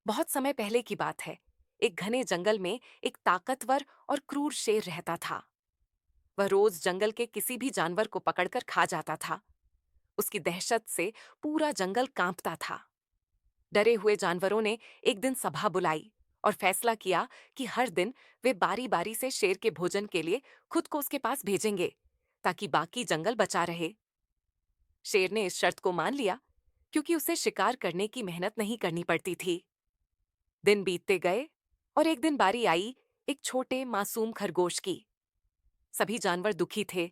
बहुत समय पहले की बात है। एक घने जंगल में एक ताकतवर और क्रूर शेर रहता था। वह रोज जंगल के किसी भी जानवर को पकड़कर खा जाता था। उसकी दहशत से पूरा जंगल कांपता था। डरे हुए जानवरों ने एक दिन सभा बुलाई और फैसला किया कि हर दिन वे बारी बारी से शेर के भोजन के लिए खुद को उसके पास भेजेंगे, ताकि बाकी जंगल बचा रहे। शेर ने इस शर्त को मान लिया, क्योंकि उसे शिकार करने की मेहनत नहीं करनी पड़ती थी। दिन बीतते गए और एक दिन बारी आई एक छोटे मासूम खरगोश की। सभी जानवर दुखी थे,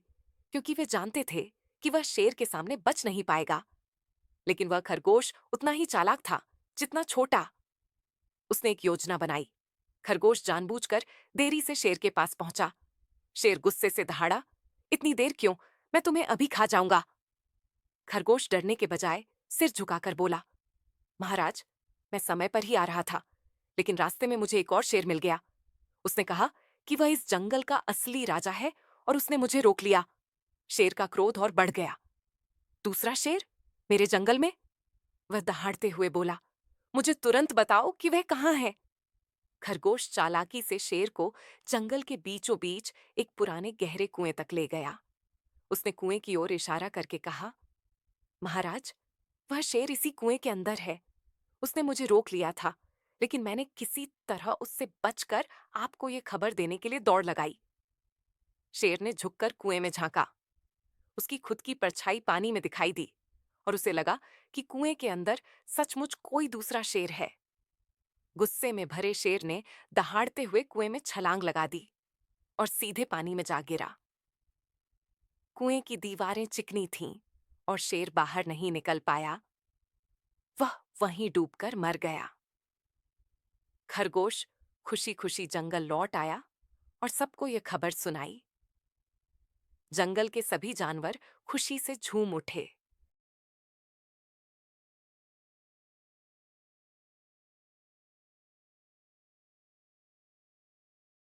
क्योंकि वे जानते थे कि वह शेर के सामने बच नहीं पाएगा। लेकिन वह खरगोश उतना ही चालाक था जितना छोटा। उसने एक योजना बनाई। खरगोश जानबूझकर देरी से शेर के पास पहुंचा। शेर गुस्से से दहाड़ा, इतनी देर क्यों? मैं तुम्हें अभी खा जाऊंगा। खरगोश डरने के बजाय सिर झुकाकर बोला, महाराज, मैं समय पर ही आ रहा था, लेकिन रास्ते में मुझे एक और शेर मिल गया। उसने कहा कि वह इस जंगल का असली राजा है और उसने मुझे रोक लिया। शेर का क्रोध और बढ़ गया। दूसरा शेर? मेरे जंगल में? वह दहाड़ते हुए बोला, मुझे तुरंत बताओ कि वह कहाँ है। खरगोश चालाकी से शेर को जंगल के बीचों बीच एक पुराने गहरे कुएं तक ले गया। उसने कुएं की ओर इशारा करके कहा, महाराज, वह शेर इसी कुएं के अंदर है। उसने मुझे रोक लिया था, लेकिन मैंने किसी तरह उससे बचकर आपको ये खबर देने के लिए दौड़ लगाई। शेर ने झुककर कुएं में झांका। उसकी खुद की परछाई पानी में दिखाई दी और उसे लगा कि कुएं के अंदर सचमुच कोई दूसरा शेर है। गुस्से में भरे शेर ने दहाड़ते हुए कुएं में छलांग लगा दी और सीधे पानी में जा गिरा। कुएं की दीवारें चिकनी थीं और शेर बाहर नहीं निकल पाया। वह वहीं डूबकर मर गया। खरगोश खुशी खुशी जंगल लौट आया और सबको ये खबर सुनाई। जंगल के सभी जानवर खुशी से झूम उठे।